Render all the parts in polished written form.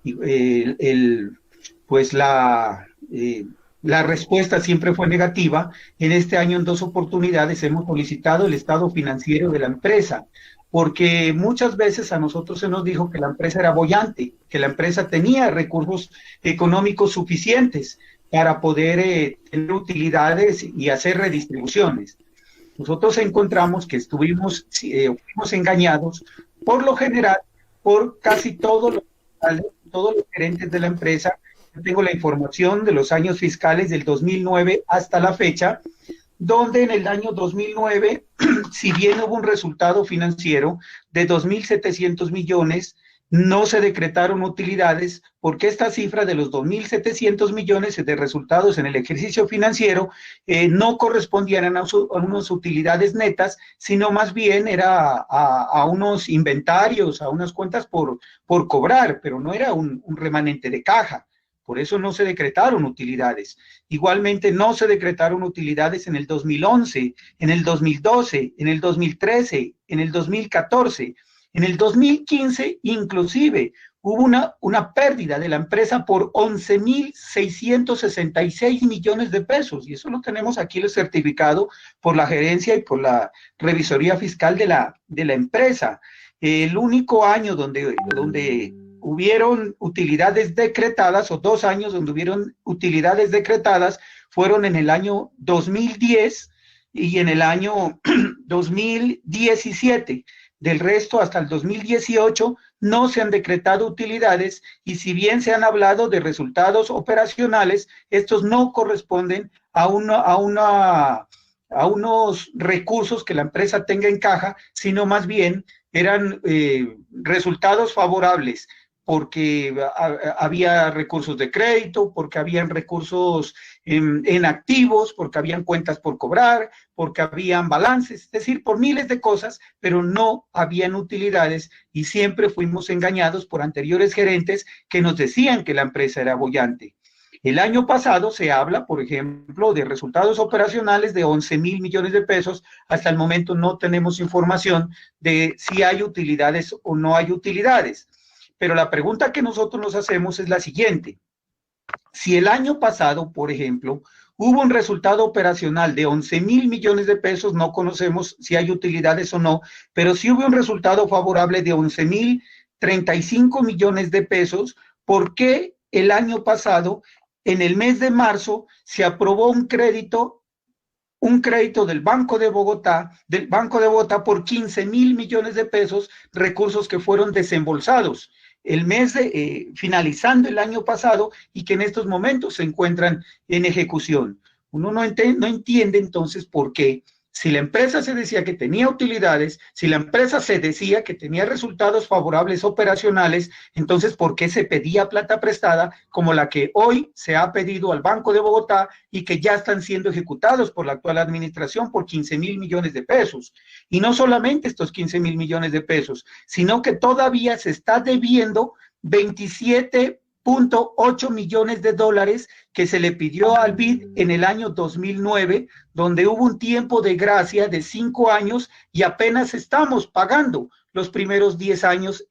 Y, pues la respuesta siempre fue negativa. En este año, en dos oportunidades, hemos solicitado el estado financiero de la empresa, porque muchas veces a nosotros se nos dijo que la empresa era boyante, que la empresa tenía recursos económicos suficientes para poder tener utilidades y hacer redistribuciones. Nosotros encontramos que fuimos engañados, por lo general, por casi todos los gerentes de la empresa. Yo tengo la información de los años fiscales del 2009 hasta la fecha, donde en el año 2009, si bien hubo un resultado financiero de 2.700 millones, no se decretaron utilidades, porque esta cifra de los 2.700 millones de resultados en el ejercicio financiero no correspondían a unas utilidades netas, sino más bien era a unos inventarios, a unas cuentas por cobrar, pero no era un remanente de caja. Por eso no se decretaron utilidades. Igualmente no se decretaron utilidades en el 2011, en el 2012, en el 2013, en el 2014. En el 2015, inclusive, hubo una pérdida de la empresa por 11.666 millones de pesos. Y eso lo tenemos aquí el certificado por la gerencia y por la revisoría fiscal de la empresa. El único año donde hubieron utilidades decretadas, o 2 años donde hubieron utilidades decretadas, fueron en el año 2010 y en el año 2017. Del resto, hasta el 2018, no se han decretado utilidades, y si bien se han hablado de resultados operacionales, estos no corresponden a unos recursos que la empresa tenga en caja, sino más bien eran resultados favorables, porque había recursos de crédito, porque habían recursos en activos, porque habían cuentas por cobrar, porque habían balances, es decir, por miles de cosas, pero no habían utilidades, y siempre fuimos engañados por anteriores gerentes que nos decían que la empresa era boyante. El año pasado se habla, por ejemplo, de resultados operacionales de 11.000 millones de pesos. Hasta el momento no tenemos información de si hay utilidades o no hay utilidades. Pero la pregunta que nosotros nos hacemos es la siguiente. Si el año pasado, por ejemplo, hubo un resultado operacional de 11.000 millones de pesos, no conocemos si hay utilidades o no, pero sí hubo un resultado favorable de 11.035 millones de pesos, ¿por qué el año pasado, en el mes de marzo, se aprobó un crédito del Banco de Bogotá por 15.000 millones de pesos, recursos que fueron desembolsados finalizando el año pasado, y que en estos momentos se encuentran en ejecución? Uno no entiende entonces por qué, si la empresa se decía que tenía utilidades, si la empresa se decía que tenía resultados favorables operacionales, entonces ¿por qué se pedía plata prestada como la que hoy se ha pedido al Banco de Bogotá y que ya están siendo ejecutados por la actual administración por 15.000 millones de pesos? Y no solamente estos 15.000 millones de pesos, sino que todavía se está debiendo 27.8 millones de dólares que se le pidió al BID en el año 2009, donde hubo un tiempo de gracia de 5 años y apenas estamos pagando los primeros 10 años,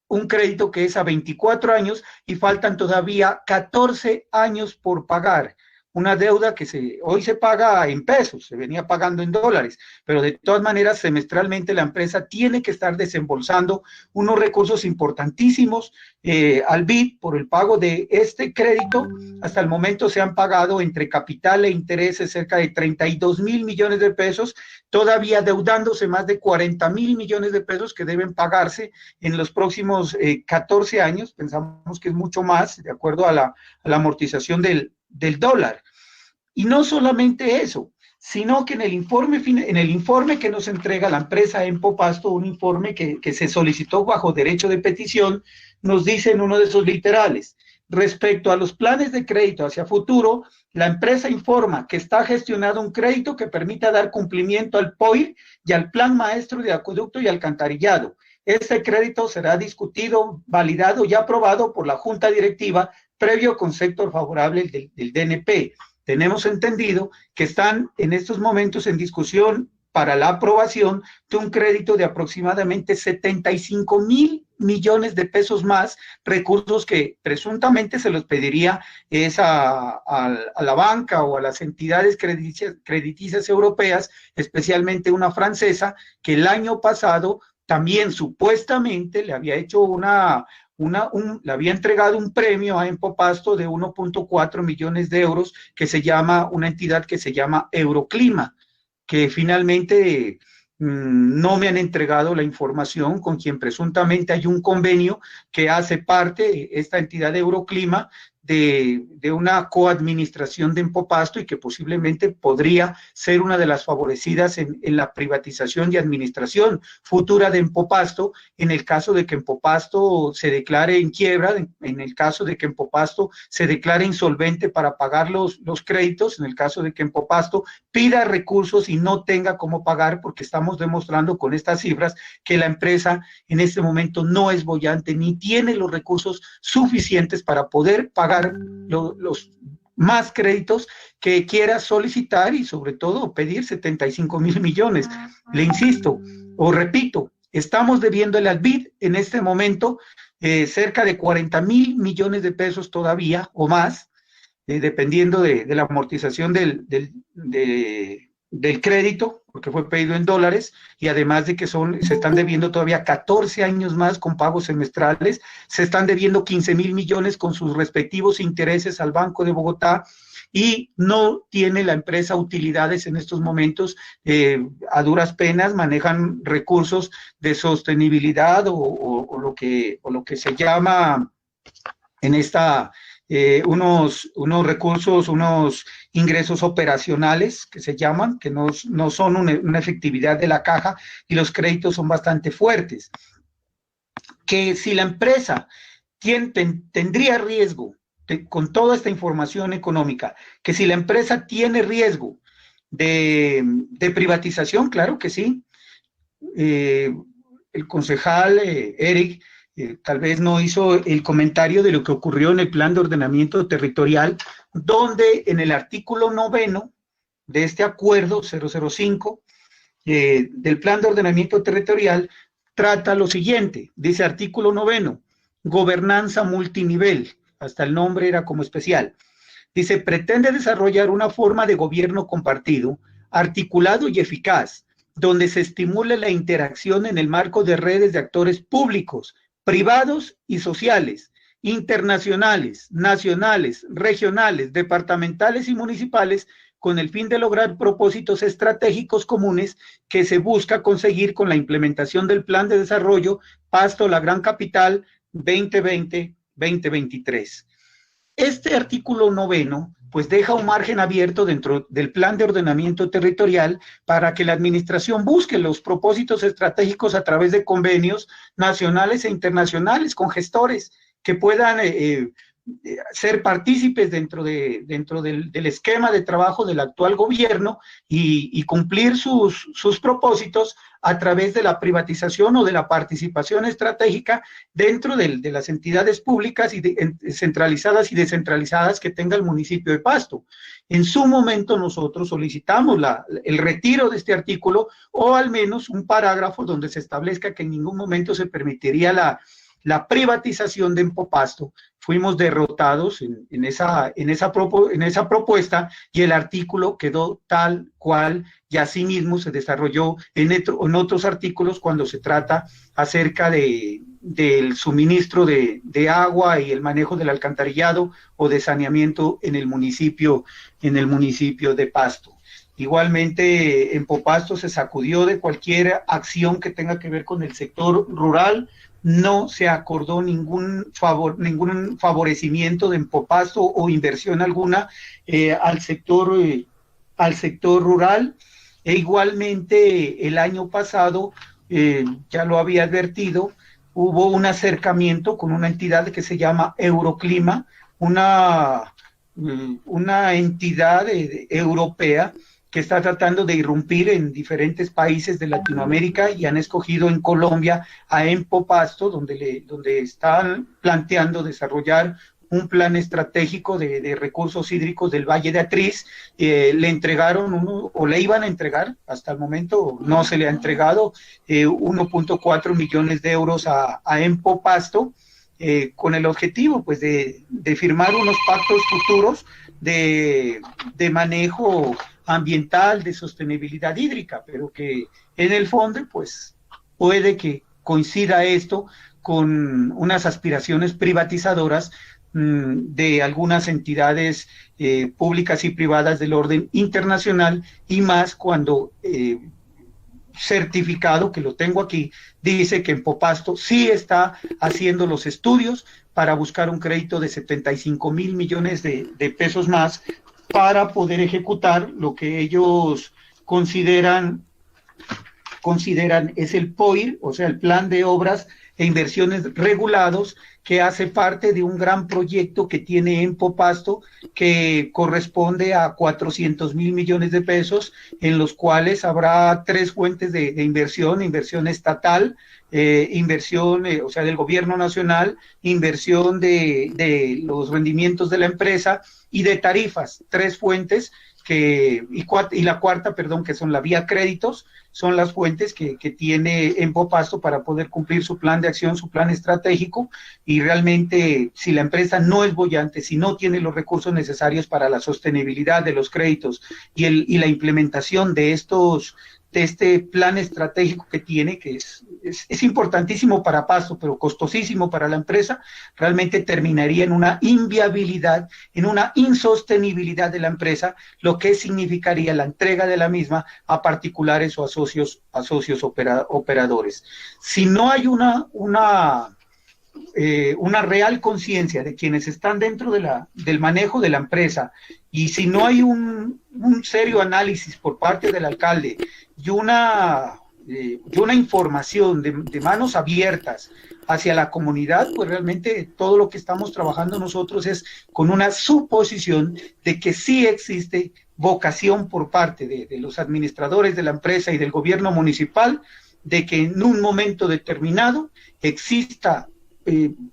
un crédito que es a 24 años, y faltan todavía 14 años por pagar. Una deuda que hoy se paga en pesos, se venía pagando en dólares, pero de todas maneras semestralmente la empresa tiene que estar desembolsando unos recursos importantísimos al BID por el pago de este crédito. Hasta el momento se han pagado entre capital e intereses cerca de 32.000 millones de pesos, todavía deudándose más de 40.000 millones de pesos que deben pagarse en los próximos 14 años. Pensamos que es mucho más, de acuerdo a la amortización del dólar. Y no solamente eso, sino que en el informe que nos entrega la empresa Empopasto, un informe que se solicitó bajo derecho de petición, nos dice en uno de esos literales: respecto a los planes de crédito hacia futuro, la empresa informa que está gestionado un crédito que permita dar cumplimiento al POIR y al Plan Maestro de Acueducto y Alcantarillado. Este crédito será discutido, validado y aprobado por la Junta Directiva previo concepto favorable del DNP. Tenemos entendido que están en estos momentos en discusión para la aprobación de un crédito de aproximadamente 75.000 millones de pesos más, recursos que presuntamente se los pediría es a la banca o a las entidades crediticias europeas, especialmente una francesa, que el año pasado también supuestamente le había hecho le había entregado un premio a Empopasto de 1.4 millones de euros, que se llama, una entidad que se llama Euroclima, que finalmente no me han entregado la información, con quien presuntamente hay un convenio que hace parte, esta entidad de Euroclima, de una coadministración de Empopasto, y que posiblemente podría ser una de las favorecidas en la privatización y administración futura de Empopasto, en el caso de que Empopasto se declare en quiebra, en el caso de que Empopasto se declare insolvente para pagar los créditos, en el caso de que Empopasto pida recursos y no tenga cómo pagar, porque estamos demostrando con estas cifras que la empresa en este momento no es boyante ni tiene los recursos suficientes para poder pagar los más créditos que quiera solicitar, y sobre todo pedir 75 mil millones. Le insisto o repito, estamos debiendo el BID en este momento cerca de 40 mil millones de pesos todavía o más, dependiendo de la amortización del crédito, porque fue pedido en dólares, y además de que se están debiendo todavía 14 años más con pagos semestrales, se están debiendo 15 mil millones con sus respectivos intereses al Banco de Bogotá, y no tiene la empresa utilidades en estos momentos, a duras penas manejan recursos de sostenibilidad o lo que se llama en esta... unos recursos, unos ingresos operacionales que se llaman, que no son una efectividad de la caja, y los créditos son bastante fuertes. Que si la empresa tendría riesgo, con toda esta información económica, que si la empresa tiene riesgo de privatización, claro que sí. El concejal Eric tal vez no hizo el comentario de lo que ocurrió en el Plan de Ordenamiento Territorial, donde en el artículo 9 de este acuerdo 005 del Plan de Ordenamiento Territorial trata lo siguiente. Dice artículo 9, gobernanza multinivel, hasta el nombre era como especial. Dice, pretende desarrollar una forma de gobierno compartido, articulado y eficaz, donde se estimule la interacción en el marco de redes de actores públicos, privados y sociales, internacionales, nacionales, regionales, departamentales y municipales, con el fin de lograr propósitos estratégicos comunes que se busca conseguir con la implementación del Plan de Desarrollo Pasto, la Gran Capital 2020-2023. Este artículo 9 pues deja un margen abierto dentro del Plan de Ordenamiento Territorial para que la administración busque los propósitos estratégicos a través de convenios nacionales e internacionales con gestores que puedan ser partícipes dentro del esquema de trabajo del actual gobierno y cumplir sus propósitos a través de la privatización o de la participación estratégica dentro de las entidades públicas y centralizadas y descentralizadas que tenga el municipio de Pasto. En su momento nosotros solicitamos el retiro de este artículo, o al menos un parágrafo donde se establezca que en ningún momento se permitiría la privatización de Empopasto. Fuimos derrotados en esa propuesta, y el artículo quedó tal cual, y asimismo se desarrolló en otros artículos cuando se trata acerca del suministro de agua y el manejo del alcantarillado o de saneamiento en el municipio de Pasto. Igualmente, Empopasto se sacudió de cualquier acción que tenga que ver con el sector rural. No se acordó ningún favorecimiento de Empopasto o inversión alguna al sector rural. E igualmente el año pasado, ya lo había advertido, hubo un acercamiento con una entidad que se llama Euroclima, una entidad europea que está tratando de irrumpir en diferentes países de Latinoamérica, y han escogido en Colombia a Empopasto, donde están planteando desarrollar un plan estratégico de recursos hídricos del Valle de Atriz. Le entregaron o le iban a entregar, hasta el momento no se le ha entregado, 1.4 millones de euros a Empo Pasto, con el objetivo pues de firmar unos pactos futuros de manejo ambiental, de sostenibilidad hídrica, pero que en el fondo pues puede que coincida esto con unas aspiraciones privatizadoras de algunas entidades públicas y privadas del orden internacional, y más cuando certificado, que lo tengo aquí, dice que Empo Pasto sí está haciendo los estudios para buscar un crédito de 75,000 millones de pesos más para poder ejecutar lo que ellos consideran es el POIR, o sea, el Plan de Obras e Inversiones Regulados, que hace parte de un gran proyecto que tiene Empo Pasto, que corresponde a 400,000 millones de pesos, en los cuales habrá 3 fuentes de inversión: inversión estatal, inversión, o sea, del gobierno nacional, inversión de los rendimientos de la empresa y de tarifas, 3 fuentes y la cuarta, perdón, que son la vía créditos, son las fuentes que tiene Empo Pasto para poder cumplir su plan de acción, su plan estratégico. Y realmente, si la empresa no es boyante, si no tiene los recursos necesarios para la sostenibilidad de los créditos y la implementación de este plan estratégico que tiene, que es importantísimo para Pasto, pero costosísimo para la empresa, realmente terminaría en una inviabilidad, en una insostenibilidad de la empresa, lo que significaría la entrega de la misma a particulares o a socios operadores. Si no hay una real conciencia de quienes están dentro del manejo de la empresa, y si no hay un serio análisis por parte del alcalde y una información de manos abiertas hacia la comunidad, pues realmente todo lo que estamos trabajando nosotros es con una suposición de que sí existe vocación por parte de los administradores de la empresa y del gobierno municipal, de que en un momento determinado exista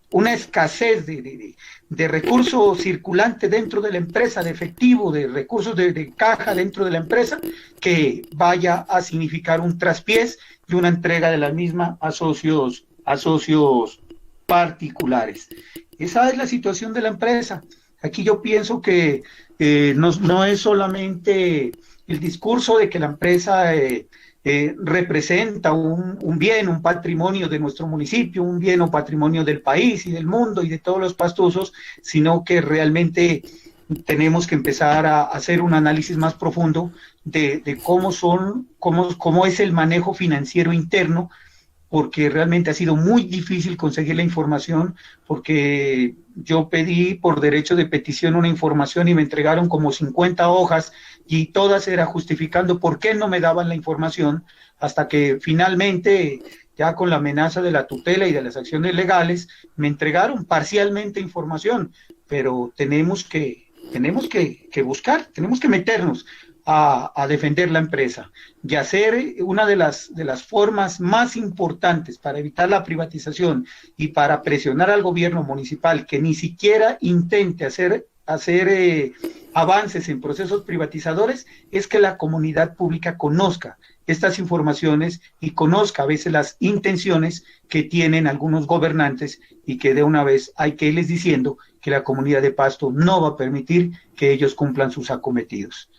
una escasez de recursos circulantes dentro de la empresa, de efectivo, de recursos de caja dentro de la empresa, que vaya a significar un traspiés y una entrega de la misma a socios particulares. Esa es la situación de la empresa. Aquí yo pienso que no es solamente el discurso de que la empresa representa un bien, un patrimonio de nuestro municipio, un bien o patrimonio del país y del mundo y de todos los pastusos, sino que realmente tenemos que empezar a hacer un análisis más profundo de cómo es el manejo financiero interno, porque realmente ha sido muy difícil conseguir la información, porque yo pedí por derecho de petición una información y me entregaron como 50 hojas y todas era justificando por qué no me daban la información, hasta que finalmente, ya con la amenaza de la tutela y de las acciones legales, me entregaron parcialmente información. Pero tenemos que buscar, tenemos que meternos a defender la empresa y hacer una de las formas más importantes para evitar la privatización y para presionar al gobierno municipal que ni siquiera intente hacer avances en procesos privatizadores, es que la comunidad pública conozca estas informaciones y conozca a veces las intenciones que tienen algunos gobernantes, y que de una vez hay que irles diciendo que la comunidad de Pasto no va a permitir que ellos cumplan sus acometidos.